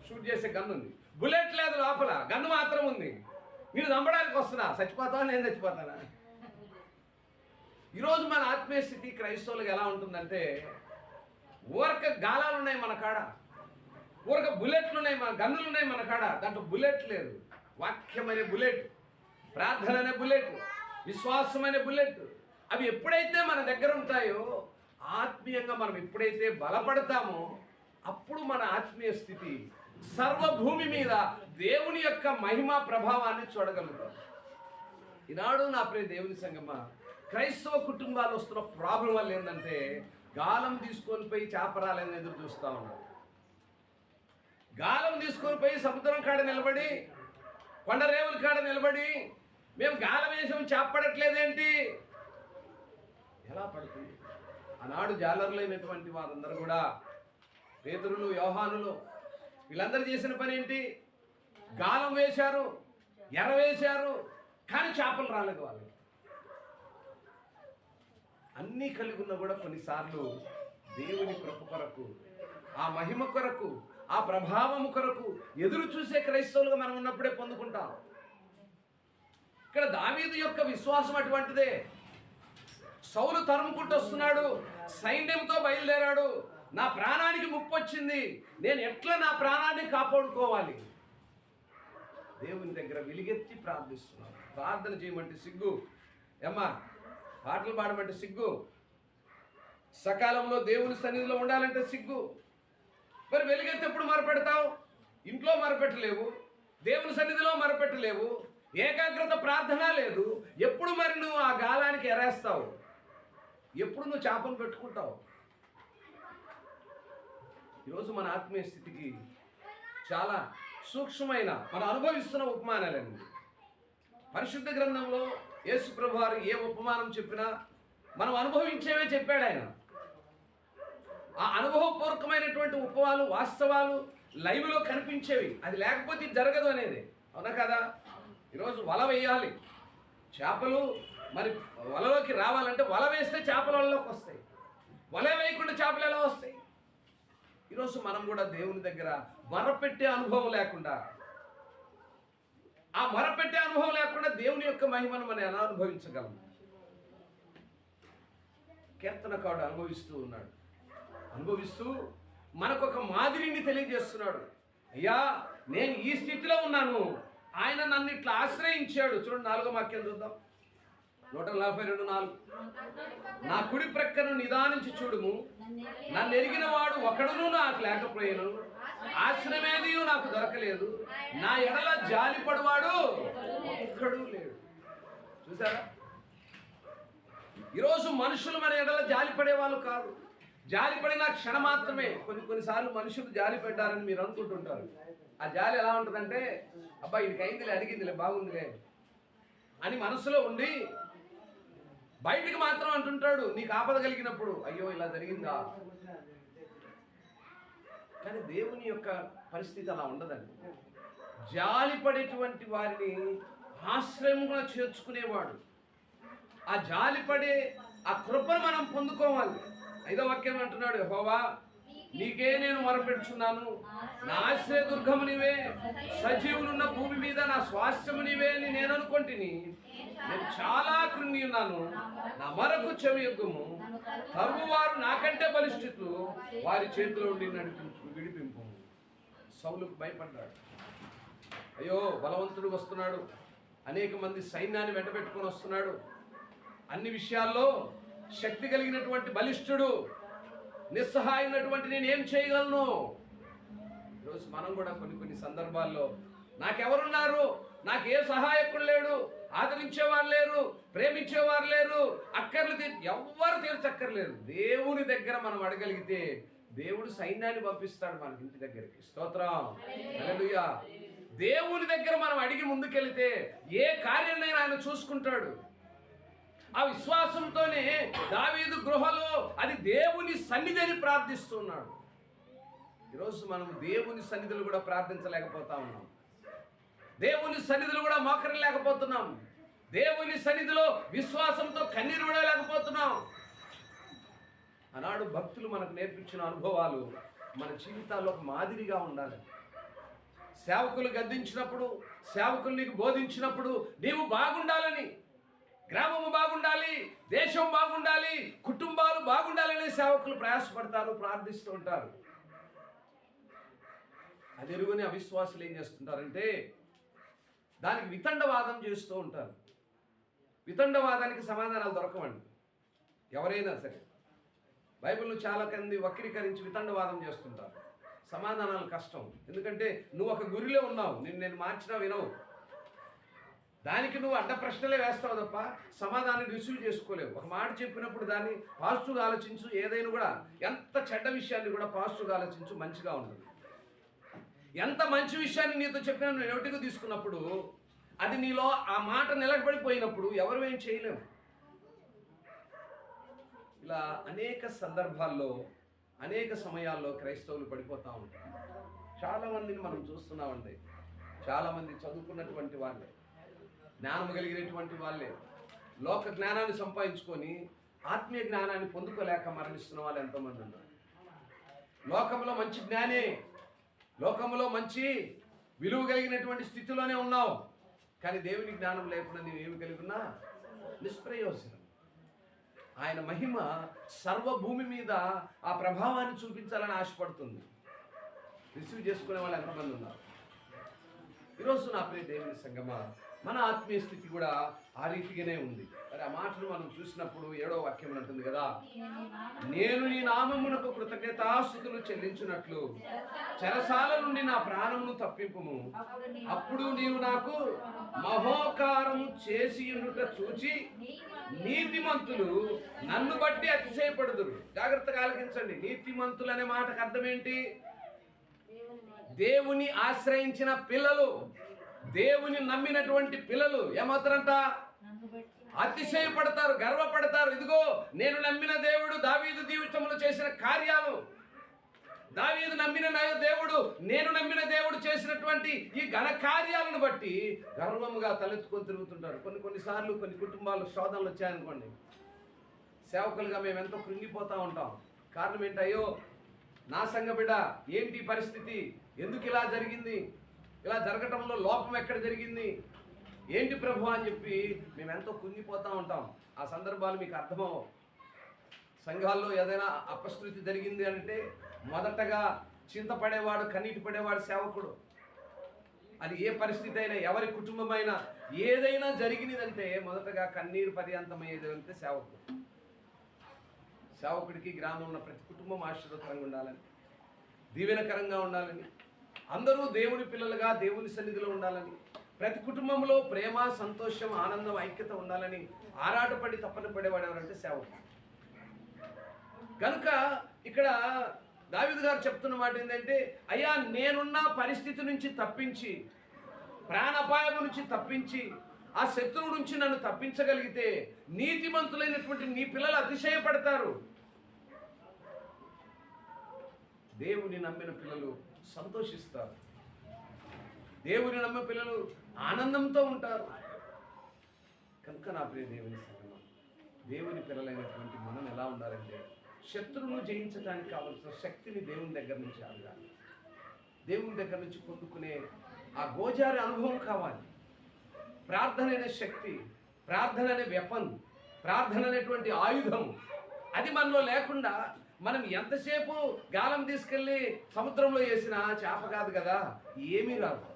షూట్ చేసే గన్ను ఉంది, బుల్లెట్ లేదు లోపల, గన్ను మాత్రం ఉంది. మీరు చంపడానికి వస్తున్నా, చచ్చిపోతావా? నేను చచ్చిపోతానా? ఈరోజు మన ఆత్మీయ స్థితి క్రైస్తవులకు ఎలా ఉంటుందంటే, ఊరక గాలాలు ఉన్నాయి మన కాడ, ఊరక బుల్లెట్లు ఉన్నాయి, మన గన్నులు ఉన్నాయి మన కాడ, దాంట్లో బుల్లెట్ లేదు. వాక్యం అనే బుల్లెట్, ప్రార్థన అనే బుల్లెట్, విశ్వాసం అనే బుల్లెట్, అవి ఎప్పుడైతే మన దగ్గర ఉంటాయో, ఆత్మీయంగా మనం ఎప్పుడైతే బలపడతామో, అప్పుడు మన ఆత్మీయ స్థితి సర్వభూమి మీద దేవుని యొక్క మహిమ ప్రభావాన్ని చూడగలుగుతాం. ఈనాడు నా ప్రియ దేవుని సంగమా, క్రైస్తవ కుటుంబాలు వస్తున్న ప్రాబ్లం వల్ల ఏంటంటే, గాలం తీసుకొని పోయి చేపరాలని ఎదురు చూస్తూ ఉన్నారు. గాలం తీసుకొని పోయి సముద్రం కాడ నిలబడి, కొండరేవుల కాడ నిలబడి, మేము గాలం వేసాము చేపడట్లేదేంటి? ఎలా పడుతుంది? ఆనాడు జాలరులైనటువంటి వారందరూ కూడా, పేతురులు, యోహానులు, వీళ్ళందరూ చేసిన పని ఏంటి? గాలం వేశారు, ఎర్ర వేశారు, కానీ చేపలు రాలేదు వాళ్ళకి. అన్నీ కలిగి ఉన్నా కూడా కొన్నిసార్లు దేవుని కృప కొరకు, ఆ మహిమ కొరకు, ఆ ప్రభావము కొరకు ఎదురు చూసే క్రైస్తవులుగా మనం ఉన్నప్పుడే పొందుకుంటాం. ఇక్కడ దావీదు యొక్క విశ్వాసం అటువంటిదే. సౌలు తరుముకుంటూ వస్తున్నాడు, సైన్యంతో బయలుదేరాడు. నా ప్రాణానికి ముప్పు వచ్చింది, నేను ఎట్లా నా ప్రాణాన్ని కాపాడుకోవాలి? దేవుని దగ్గర వెలిగెత్తి ప్రార్థిస్తున్నాను. ప్రార్థన చేయమంటే సిగ్గు, ఏమ్మా పాటలు పాడమంటే సిగ్గు, సకాలంలో దేవుని సన్నిధిలో ఉండాలంటే సిగ్గు. మరి వెలిగెత్తి ఎప్పుడు మొరపెడతావు? ఇంట్లో మొరపెట్టలేవు, దేవుని సన్నిధిలో మొరపెట్టలేవు, ఏకాగ్రత ప్రార్థన లేదు. ఎప్పుడు మరి నువ్వు ఆ గాలానికి ఎరేస్తావు? ఎప్పుడు నువ్వు చేపలు పెట్టుకుంటావు? ఈరోజు మన ఆత్మీయ స్థితికి చాలా సూక్ష్మమైన మనం అనుభవిస్తున్న ఉపమానాలండి. పరిశుద్ధ గ్రంథంలో యేసు ప్రభువు వారు ఏ ఉపమానం చెప్పినా మనం అనుభవించేవే చెప్పాడు ఆయన. ఆ అనుభవపూర్వకమైనటువంటి ఉపమాలు, వాస్తవాలు లైవ్లో కనిపించేవి. అది లేకపోతే ఇది జరగదు అనేది, అవునా కదా? ఈరోజు వల వేయాలి, చేపలు మరి వలలోకి రావాలంటే వల వేస్తే చేపల వలలోకి వస్తాయి. వల వేయకుండా చేపలు ఎలా వస్తాయి? ఈరోజు మనం కూడా దేవుని దగ్గర మొరపెట్టే అనుభవం లేకుండా, ఆ మొరపెట్టే అనుభవం లేకుండా దేవుని యొక్క మహిమను మనం ఎలా అనుభవించగలం? కీర్తనకారుడు అనుభవిస్తూ ఉన్నాడు. అనుభవిస్తూ మనకొక మాదిరిని తెలియజేస్తున్నాడు. అయ్యా, నేను ఈ స్థితిలో ఉన్నాను, ఆయన నన్ను ఇట్లా ఆశ్రయించాడు. చూడండి, 4వ వాక్యం చూద్దాం. 142:4. నా కుడి ప్రక్కను నిదానించి చూడుము, నన్ను ఎరిగిన వాడు ఒకడును నాకు లేకపోయాను, ఆశ్రమేది నాకు దొరకలేదు, నా ఎడల జాలిపడువాడు ఒక్కడు లేడు. చూసారా? ఈరోజు మనుషులు మన ఎడల జాలిపడే వాళ్ళు కాదు. జాలిపడిన క్షణం మాత్రమే. కొన్నిసార్లు మనుషులు జాలి పెట్టారని మీరు అనుకుంటుంటారు. ఆ జాలి ఎలా ఉంటుందంటే, అబ్బా ఇది అయిందిలే, అడిగిందిలే, బాగుందిలే అని మనసులో ఉండి బయటికి మాత్రం అంటుంటాడు నీకు ఆపద కలిగినప్పుడు, అయ్యో ఇలా జరిగిందా. కానీ దేవుని యొక్క పరిస్థితి అలా ఉండదండి. జాలిపడేటువంటి వారిని ఆశ్రయంగా చేర్చుకునేవాడు. ఆ జాలిపడే ఆ కృపను మనం పొందుకోవాలి. 5వ వాక్యం అంటున్నాడు, యెహోవా నీకే నేను మొరపెట్టుచున్నాను, నా ఆశ్రయ దుర్గము నీవే, సజీవులున్న భూమి మీద నా స్వాస్థ్యము నీవే అని నేను అనుకుంటుని. నేను చాలా కృంగి ఉన్నాను, నా మొరకు చెవియొగ్గుము. తరువారు నాకంటే బలిష్ఠులు, వారి చేతిలో ఉండి విడిపింపు. సౌలుకు భయపడ్డాడు. అయ్యో బలవంతుడు వస్తున్నాడు, అనేక మంది సైన్యాన్ని వెంటబెట్టుకొని వస్తున్నాడు, అన్ని విషయాల్లో శక్తి కలిగినటువంటి బలిష్ఠుడు, నిస్సహాయమైనటువంటి నేను ఏం చేయగలను? ఈరోజు మనం కూడా కొన్ని సందర్భాల్లో నాకెవరున్నారు, నాకు ఏ సహాయకుడు లేడు, ఆదరించేవారు లేరు, ప్రేమించేవారు లేరు, అక్కర్లు ఎవ్వరు తీర్చక్కర్లేదు. దేవుని దగ్గర మనం అడగలిగితే దేవుడు సైన్యాన్ని పంపిస్తాడు మనకి ఇంటి దగ్గరికి. స్తోత్రం, హల్లెలూయా. దేవుని దగ్గర మనం అడిగి ముందుకెళ్తే ఏ కార్యాన్నైనా ఆయన చూసుకుంటాడు. ఆ విశ్వాసంతోనే దావీదు గృహలో అది దేవుని సన్నిధిని ప్రార్థిస్తున్నాడు. ఈరోజు మనం దేవుని సన్నిధులు కూడా ప్రార్థించలేకపోతా ఉన్నాం. దేవుని సన్నిధులు కూడా మోకరలేకపోతున్నాం. దేవుని సన్నిధిలో విశ్వాసంతో కన్నీరు విడలేకపోతున్నాం. ఆనాడు భక్తులు మనకు నేర్పించిన అనుభవాలు మన జీవితాల్లో మాదిరిగా ఉండాలి. సేవకులు గద్దించినప్పుడు, సేవకులు నీకు బోధించినప్పుడు నీవు బాగుండాలని, గ్రామము బాగుండాలి, దేశం బాగుండాలి, కుటుంబాలు బాగుండాలనే సేవకులు ప్రయాసపడతారు, ప్రార్థిస్తూ ఉంటారు. అది ఎరుగని అవిశ్వాసులు ఏం చేస్తుంటారంటే దానికి వితండవాదం చేస్తూ ఉంటారు. వితండవాదానికి సమాధానాలు దొరకవండి. ఎవరైనా సరే బైబిల్ను చాలా మంది వక్రీకరించి వితండవాదం చేస్తుంటారు. సమాధానాలు కష్టం. ఎందుకంటే నువ్వు ఒక గురిలో ఉన్నావు, నేను మార్చినా వినవు. దానికి నువ్వు అడ్డ ప్రశ్నలే వేస్తావు తప్ప సమాధానం రిసీవ్ చేసుకోలేవు. ఒక మాట చెప్పినప్పుడు దాన్ని పాజిటివ్గా ఆలోచించు. ఏదైనా కూడా ఎంత చెడ్డ విషయాన్ని కూడా పాజిటివ్గా ఆలోచించు, మంచిగా ఉండదు. ఎంత మంచి విషయాన్ని నీతో చెప్పినా నువ్వు నెగటివ్గా తీసుకున్నప్పుడు అది నీలో ఆ మాట నిలబడిపోయినప్పుడు ఎవరు ఏం చేయలేము. ఇలా అనేక సందర్భాల్లో అనేక సమయాల్లో క్రైస్తవులు పడిపోతూ ఉంటారు. చాలామందిని మనం చూస్తున్నామండి. చాలామంది చదువుకున్నటువంటి వాళ్ళే, జ్ఞానం కలిగినటువంటి వాళ్ళే, లోక జ్ఞానాన్ని సంపాదించుకొని ఆత్మీయ జ్ఞానాన్ని పొందుకోలేక మరణిస్తున్న వాళ్ళు ఎంతోమంది ఉన్నారు. లోకంలో మంచి జ్ఞానే, లోకంలో మంచి విలువ కలిగినటువంటి స్థితిలోనే ఉన్నావు, కానీ దేవుని జ్ఞానం లేకుండా నీవు ఏమి కలిగి ఉన్నా నిష్ప్రయోజనం. ఆయన మహిమ సర్వభూమి మీద ఆ ప్రభావాన్ని చూపించాలని ఆశపడుతుంది. రిసీవ్ చేసుకునే వాళ్ళు ఎంతమంది ఉన్నారు? ఈరోజు నా ప్రియ దేవుని సంగమా, మన ఆత్మీయ స్థితి కూడా ఆ రీతిగానే ఉంది. మరి ఆ మాటను మనం చూసినప్పుడు 7వ వాక్యం అంటుంది కదా, నేను నీ నామమునకు కృతజ్ఞతాస్తుతులు చెల్లించున్నట్లు చెరసాల నుండి నా ప్రాణమును తప్పింపుము. అప్పుడు నీవు నాకు మహోకారము చేసి ఉండుట చూచి నీతిమంతులు నన్ను బట్టి అతిశయపడుదురు. జాగ్రత్తగా ఆలకించండి. నీతిమంతులు అనే మాటకు అర్థం ఏంటి? దేవుని ఆశ్రయించిన పిల్లలు, దేవుని నమ్మినటువంటి పిల్లలు ఏమవుతారంట? అతిశయపడతారు, గర్వపడతారు. ఇదిగో నేను నమ్మిన దేవుడు దావీదు జీవితంలో చేసిన కార్యాలు, దావీదు నమ్మిన దేవుడు, నేను నమ్మిన దేవుడు చేసినటువంటి ఈ ఘన కార్యాలను బట్టి గర్వముగా తలెత్తుకొని తిరుగుతుంటారు. కొన్నిసార్లు కొన్ని కుటుంబాలు శోధనలు వచ్చాయనుకోండి, సేవకులుగా మేము ఎంతో కృంగిపోతూ ఉంటాం. కారణం ఏంటి? అయ్యో నా సంఘ బిడ్డ, ఏంటి పరిస్థితి, ఎందుకు ఇలా జరిగింది, ఇలా జరగటంలో లోపం ఎక్కడ జరిగింది, ఏంటి ప్రభు అని చెప్పి మేము ఎంతో కుంగిపోతూ ఉంటాం. ఆ సందర్భాలు మీకు అర్థమవు. సంఘాల్లో ఏదైనా అపశృతి జరిగింది అంటే మొదటగా చింతపడేవాడు, కన్నీటి పడేవాడు సేవకుడు. అది ఏ పరిస్థితి అయినా, ఎవరి కుటుంబమైనా, ఏదైనా జరిగినదంటే మొదటగా కన్నీరు పర్యంతమయ్యేది అంటే సేవకుడు. సేవకుడికి గ్రామంలో ఉన్న ప్రతి కుటుంబం ఆశీర్వాదకరంగా ఉండాలని, దీవెనకరంగా ఉండాలని, అందరూ దేవుని పిల్లలుగా దేవుని సన్నిధిలో ఉండాలని, ప్రతి కుటుంబంలో ప్రేమ, సంతోషం, ఆనందం, ఐక్యత ఉండాలని ఆరాటపడి తప్పన పడేవాడు ఎవరంటే సేవకుడు. కనుక ఇక్కడ దావీదు గారు చెప్తున్న మాట ఏంటంటే, అయ్యా నేనున్న పరిస్థితి నుంచి తప్పించి, ప్రాణాపాయం నుంచి తప్పించి, ఆ శత్రువు నుంచి నన్ను తప్పించగలిగితే నీతిమంతులైనటువంటి నీ పిల్లలు అతిశయపడతారు. దేవుని నమ్మిన పిల్లలు సంతోషిస్తారు, దేవుని నమ్మిన పిల్లలు ఆనందంతో ఉంటారు. కనుక నా ప్రియ దేవుని సంగమం, దేవుని పిల్లలైనటువంటి మనం ఎలా ఉండాలంటే శత్రువును జయించడానికి కావలసిన శక్తిని దేవుని దగ్గర నుంచి అడగాలి. దేవుని దగ్గర నుంచి పొందుకునే ఆ గోజారి అనుభవం కావాలి. ప్రార్థన అనే శక్తి, ప్రార్థన అనే వెపన్, ప్రార్థన అనేటువంటి ఆయుధం, అది మనలో లేకుండా మనం ఎంతసేపు గాలం తీసుకెళ్ళి సముద్రంలో వేసినా చేప కాదు కదా, ఏమీ రాదు.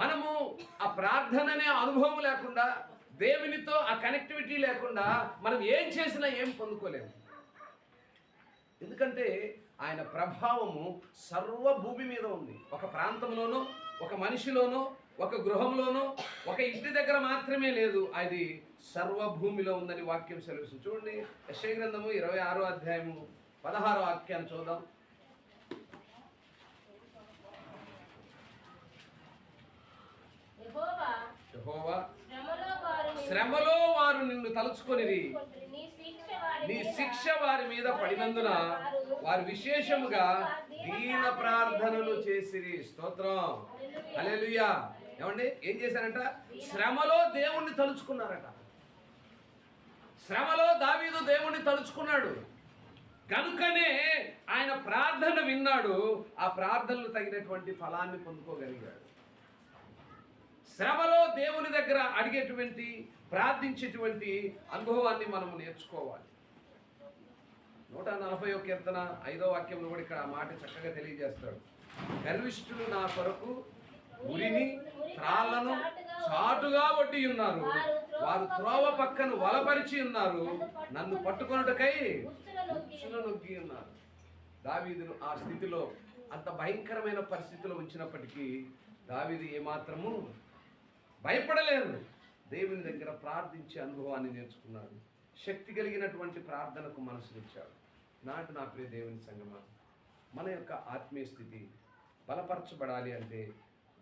మనము ఆ ప్రార్థన అనే అనుభవం లేకుండా, దేవునితో ఆ కనెక్టివిటీ లేకుండా మనం ఏం చేసినా ఏం పొందుకోలేము. ఎందుకంటే ఆయన ప్రభావము సర్వభూమి మీద ఉంది. ఒక ప్రాంతంలోనూ, ఒక మనిషిలోనూ, ఒక గృహంలోనూ, ఒక ఇంటి దగ్గర మాత్రమే లేదు, అది సర్వభూమిలో ఉందని వాక్యం సెలవిస్తుంది. చూడండి, యెషయా గ్రంథము 26వ అధ్యాయము 16వ వాక్యాన్ని చూద్దాం. యెహోవా శ్రమలో వారు నిన్ను తలుచుకొనిరి, నీ శిక్ష వారి మీద పడినందున వారు విశేషముగా దీన ప్రార్థనలు చేసిరి. స్తోత్రం, హల్లెలూయా. ఏమండి, ఏం చేశారంట? శ్రమలో దేవుణ్ణి తలుచుకున్నారట. శ్రమలో దావీదు దేవుణ్ణి తలుచుకున్నాడు కనుకనే ఆయన ప్రార్థన విన్నాడు, ఆ ప్రార్థనలు తగినటువంటి ఫలాన్ని పొందుకోగలిగాడు. శ్రమలో దేవుని దగ్గర అడిగేటువంటి ప్రార్థించేటువంటి అనుభవాన్ని మనం నేర్చుకోవాలి. 140వ కీర్తన 5వ వాక్యంలో కూడా ఇక్కడ ఆ మాట చక్కగా తెలియజేస్తాడు. గర్విష్ఠులు నా కొరకు ఉరిని త్రాళ్లను చాటుగా ఒడ్డి ఉన్నారు, వారు త్రోవ పక్కన వలపరిచి ఉన్నారు, నన్ను పట్టుకొనుటకై ఉచ్చుల నొక్కి ఉన్నారు. దావీదును ఆ స్థితిలో, అంత భయంకరమైన పరిస్థితిలో ఉంచినప్పటికీ దావీదు ఏమాత్రము భయపడలేదు. దేవుని దగ్గర ప్రార్థించే అనుభవాన్ని నేర్చుకున్నాడు. శక్తి కలిగినటువంటి ప్రార్థనకు మనసునిచ్చాడు. నాటి నా ప్రియ దేవుని సంగమా, మన యొక్క ఆత్మీయ స్థితి బలపరచబడాలి అంటే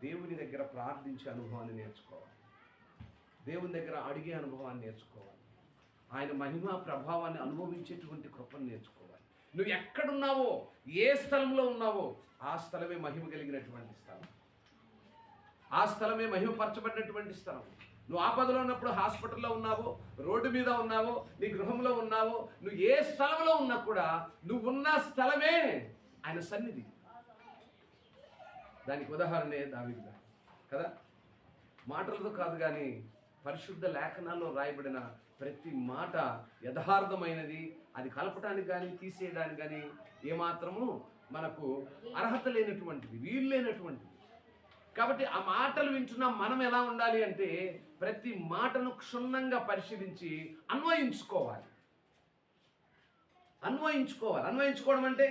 దేవుని దగ్గర ప్రార్థించే అనుభవాన్ని నేర్చుకోవాలి. దేవుని దగ్గర అడిగే అనుభవాన్ని నేర్చుకోవాలి. ఆయన మహిమ ప్రభావాన్ని అనుభవించేటువంటి కృపను నేర్చుకోవాలి. నువ్వు ఎక్కడున్నావో, ఏ స్థలంలో ఉన్నావో ఆ స్థలమే మహిమ కలిగినటువంటి స్థలం, ఆ స్థలమే మహిమపరచబడినటువంటి స్థలం. నువ్వు ఆపదలో ఉన్నప్పుడు హాస్పిటల్లో ఉన్నావో, రోడ్డు మీద ఉన్నావో, నీ గృహంలో ఉన్నావో, నువ్వు ఏ స్థలంలో ఉన్నా కూడా నువ్వు ఉన్న స్థలమే ఆయన సన్నిధి. దానికి ఉదాహరణే దావీదు కదా. మాటలతో కాదు కానీ పరిశుద్ధ లేఖనాల్లో రాయబడిన ప్రతి మాట యథార్థమైనది. అది కలపటానికి కానీ తీసేయడానికి కానీ ఏమాత్రము మనకు అర్హత లేనటువంటిది, వీలు లేనటువంటిది. కాబట్టి ఆ మాటలు వింటున్న మనం ఎలా ఉండాలి అంటే ప్రతి మాటను క్షుణ్ణంగా పరిశీలించి అన్వయించుకోవాలి. అన్వయించుకోవడం అంటే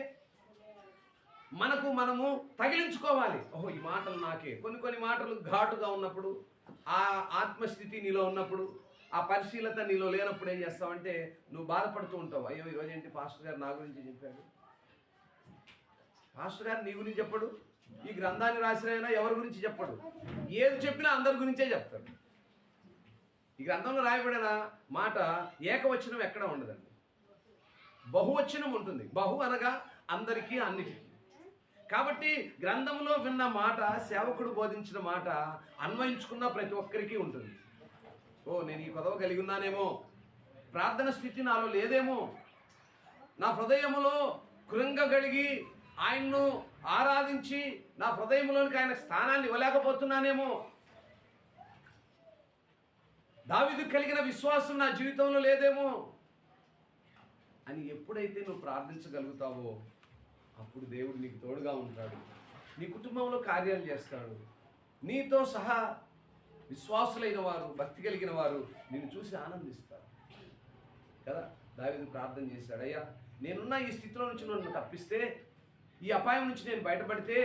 మనకు మనము తగిలించుకోవాలి. ఓహో, ఈ మాటలు నాకే. కొన్ని మాటలు ఘాటుగా ఉన్నప్పుడు, ఆ ఆత్మస్థితి నీలో ఉన్నప్పుడు, ఆ పరిశీలత నీలో లేనప్పుడు ఏం చేస్తావంటే నువ్వు బాధపడుతూ ఉంటావు. అయ్యో, ఈరోజు ఏంటి పాస్టర్ గారు నా గురించి చెప్పాడు. పాస్టర్ గారు నీ గురించి చెప్పడు, ఈ గ్రంథాన్ని రాసిన ఎవరి గురించి చెప్పడు. ఏది చెప్పినా అందరి గురించే చెప్తాడు. ఈ గ్రంథంలో రాయబడిన మాట ఏకవచనం ఎక్కడ ఉండదండి, బహువచనం ఉంటుంది. బహు అనగా అందరికీ, అన్నిటికీ. కాబట్టి గ్రంథంలో విన్న మాట, సేవకుడు బోధించిన మాట అన్వయించుకున్న ప్రతి ఒక్కరికి ఉంటుంది. ఓ, నేను ఈ పదవి కలిగి ఉన్నానేమో, ప్రార్థన స్థితి నాలో లేదేమో, నా హృదయములో కృంగగలిగి ఆయన్ను ఆరాధించి నా హృదయంలోనికి ఆయన స్థానాన్ని ఇవ్వలేకపోతున్నానేమో, దావీదు కలిగిన విశ్వాసం నా జీవితంలో లేదేమో అని ఎప్పుడైతే నువ్వు ప్రార్థించగలుగుతావో అప్పుడు దేవుడు నీకు తోడుగా ఉంటాడు. నీ కుటుంబంలో కార్యాలు చేస్తాడు. నీతో సహా విశ్వాసులైన వారు, భక్తి కలిగిన వారు నిన్ను చూసి ఆనందిస్తారు కదా. దావీదు ప్రార్థన చేశాడు, అయ్యా నేనున్న ఈ స్థితిలో నుంచి నన్ను తప్పిస్తే, ఈ అపాయం నుంచి నేను బయటపడితే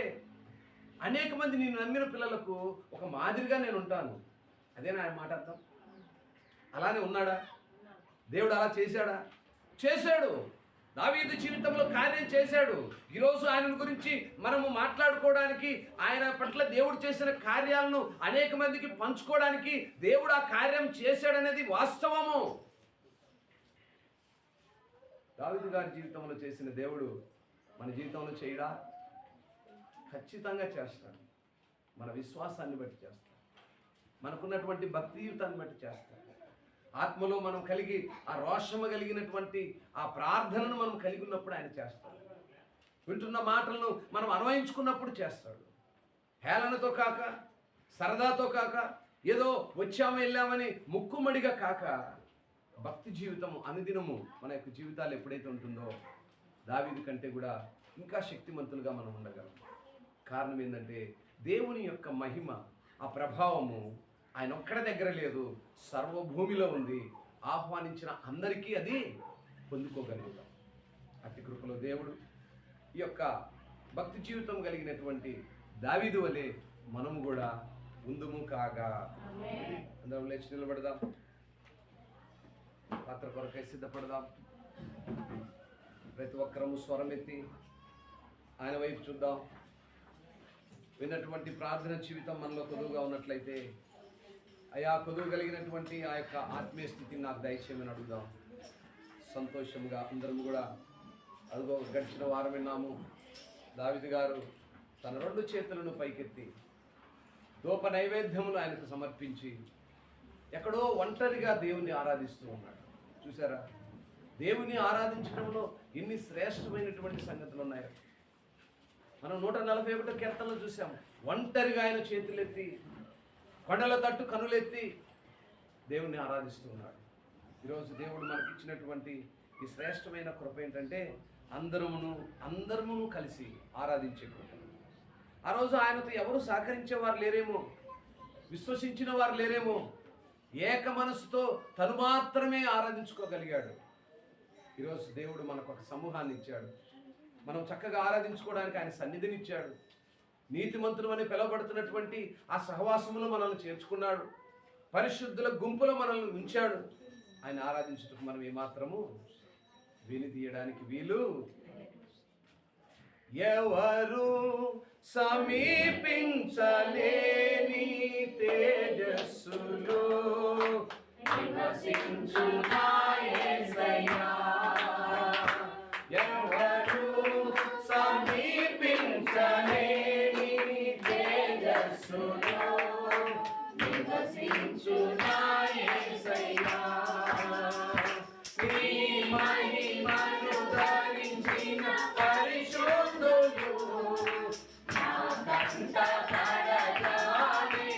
అనేక మంది నేను నమ్మిన పిల్లలకు ఒక మాదిరిగా నేను ఉంటాను. అదేనా ఆయన మాట అర్థం? అలానే ఉన్నాడా దేవుడు? అలా చేశాడా? చేశాడు. దావీదు జీవితంలో కార్యం చేశాడు. ఈరోజు ఆయన గురించి మనము మాట్లాడుకోవడానికి, ఆయన పట్ల దేవుడు చేసిన కార్యాలను అనేక మందికి పంచుకోవడానికి దేవుడు ఆ కార్యం చేశాడనేది వాస్తవము. దావీదు గారి జీవితంలో చేసిన దేవుడు మన జీవితంలో చేయడా? ఖచ్చితంగా చేస్తాడు. మన విశ్వాసాన్ని బట్టి చేస్తాడు, మనకున్నటువంటి భక్తి జీవితాన్ని బట్టి చేస్తాడు. ఆత్మలో మనం కలిగి ఆ రోషము కలిగినటువంటి ఆ ప్రార్థనను మనం కలిగి ఉన్నప్పుడు ఆయన చేస్తాడు. వింటున్న మాటలను మనం అన్వయించుకున్నప్పుడు చేస్తాడు. హేళనతో కాక, సరదాతో కాక, ఏదో వచ్చాము వెళ్ళామని ముక్కుమడిగా కాక, భక్తి జీవితము అనుదినము మన యొక్క జీవితాలు ఎప్పుడైతే ఉంటుందో దావీదు కంటే కూడా ఇంకా శక్తిమంతులుగా మనం ఉండగలం. కారణం ఏంటంటే దేవుని యొక్క మహిమ, ఆ ప్రభావము ఆయన ఒక్కడి దగ్గర లేదు, సర్వభూమిలో ఉంది. ఆహ్వానించిన అందరికీ అది పొందుకోగలుగుతాం. అట్టి కృపలో దేవుడు ఈ యొక్క భక్తి జీవితం కలిగినటువంటి దావీదు వలె మనము కూడా ముందుము కాగా. అందరం లేచి నిలబడదాం, పాత్ర కొరకై సిద్ధపడదాం. ప్రతి ఒక్కరము స్వరం ఎత్తి ఆయన వైపు చూద్దాం. విన్నటువంటి ప్రార్థన జీవితం మనలో కొదువుగా ఉన్నట్లయితే, అయా కొదువు కలిగినటువంటి ఆ యొక్క ఆత్మీయ స్థితిని నాకు దయచేయమని అడుగుదాం. సంతోషంగా అందరం కూడా అదిగో గడిచిన వారం విన్నాము. దావీదు గారు తన 2 చేతులను పైకెత్తి ధూప నైవేద్యములు ఆయనకు సమర్పించి ఎక్కడో ఒంటరిగా దేవుణ్ణి ఆరాధిస్తూ ఉన్నాడు. చూసారా, దేవుని ఆరాధించడంలో ఎన్ని శ్రేష్టమైనటువంటి సంగతులు ఉన్నాయో. మనం 141 కీర్తనలు చూసాము. ఒంటరిగా ఆయన చేతులెత్తి కొండల తట్టు కనులెత్తి దేవుణ్ణి ఆరాధిస్తున్నాడు. ఈరోజు దేవుడు మనకిచ్చినటువంటి ఈ శ్రేష్టమైన కృప ఏంటంటే అందరమును కలిసి ఆరాధించే కృప. ఆ రోజు ఆయనతో ఎవరు సహకరించేవారు లేరేమో, విశ్వసించిన వారు లేరేమో, ఏక మనసుతో తను మాత్రమే ఆరాధించుకోగలిగాడు. ఈరోజు దేవుడు మనకు ఒక సమూహాన్ని ఇచ్చాడు. మనం చక్కగా ఆరాధించుకోవడానికి ఆయన సన్నిధిని ఇచ్చాడు. నీతిమంతులు అని పిలువబడుతున్నటువంటి ఆ సహవాసములో మనల్ని చేర్చుకున్నాడు. పరిశుద్ధుల గుంపులో మనల్ని ఉంచాడు. ఆయన ఆరాధించుటకు మనం ఏమాత్రము వెనుదీయడానికి వీలు. ఎవరు సమీపించలేని తేజస్సులో నివసించు నా యేసయ్యా. ఎవరు సమీపించలేని తేజస్సులో నివసించు నా యేసయ్యా. నీ మహిమను ధరించిన పరిశుద్ధులు నా కంట పడగానే.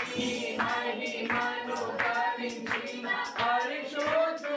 నీ మహిమను ధరించిన పరిశుద్ధులు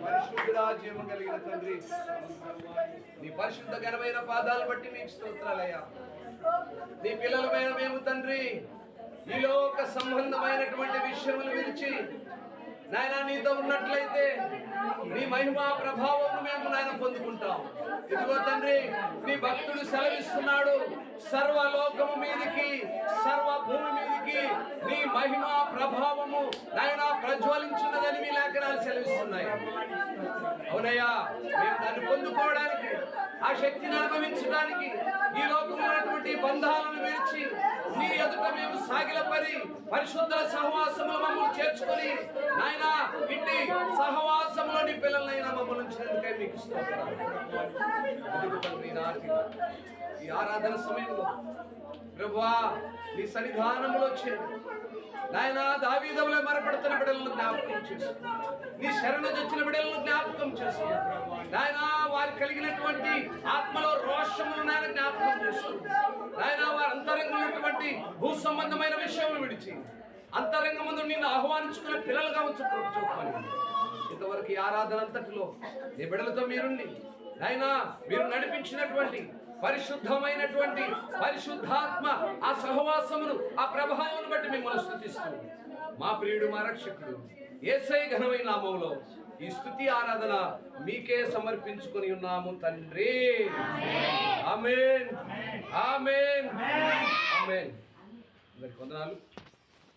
పరిశుద్ధుడా, జీవం కలిగిన తండ్రి, నీ పరిశుద్ధ ఘనమైన పాదాలు బట్టి మీకు స్తోత్రాలయ్యా. నీ పిల్లలమైన మేము తండ్రి ఈ లోక సంబంధమైనటువంటి విషయములు విడిచి నాయన నీతో ఉన్నట్లయితే నీ మహిమా ప్రభావం మేము నాయన పొందుకుంటాం. ఇదిగో తండ్రి, నీ భక్తుడు సెలవిస్తున్నాడు, సర్వలోకము మీదికి సర్వ భూమి మీదికి నీ మహిమా ప్రభావము నాయన ప్రజ్వలించున్నదని మీ లేఖనాలు సెలవిస్తున్నాయి. అవునయ్యా, మేము దాన్ని పొందుకోవడానికి, ఆ శక్తిని అనుభవించడానికి ఈ లోకమైనటువంటి బంధాలను విడిచి నీ ఎదుట మేము సాగిలపరి పరిశుద్ధ సహవాసములు మమ్మల్ని చేర్చుకొని నాయన ఇంటి సహవాసంలో నీ పిల్లలైనా మమ్మల్ని ఉంచినందుకే మీకు స్తోత్రాలు. ఈ ఆరాధన సమయంలో ప్రభువా నీ సన్నిధానంలో చేరి నాయన దావీదువలే మరపడుతున్న బిడ్డలను జ్ఞాపకం చేసు, నీ శరణు తెచ్చిన బిడ్డలను జ్ఞాపకం చేసు నాయన. వారు కలిగినటువంటి ఆత్మలో రోషమును నాయన జ్ఞాపకం చేసు నాయన. వారి అంతరంగమైనటువంటి భూ సంబంధమైన విషయములు విడిచి అంతరంగమందు నిన్ను ఆహ్వానించుకునే పిల్లలుగా చూపమని ఇంతవరకు ఈ ఆరాధన అంతటిలో నీ బిడ్డలతో మీరుండి నాయన మీరు నడిపించినటువంటి పరిశుద్ధమైనటువంటి పరిశుద్ధాత్మ ఆ సహవాసమును ఆ ప్రభావం బట్టి మిమ్మల్ని స్తుతిస్తూ మా ప్రియుడు మా రక్షకుడు యేసయ్య ఘనమైన నామములో ఈ స్తుతి ఆరాధన మీకే సమర్పించుకొని ఉన్నాము తండ్రి. ఆమేన్, ఆమేన్, ఆమేన్. అందరికీ వందనాలు.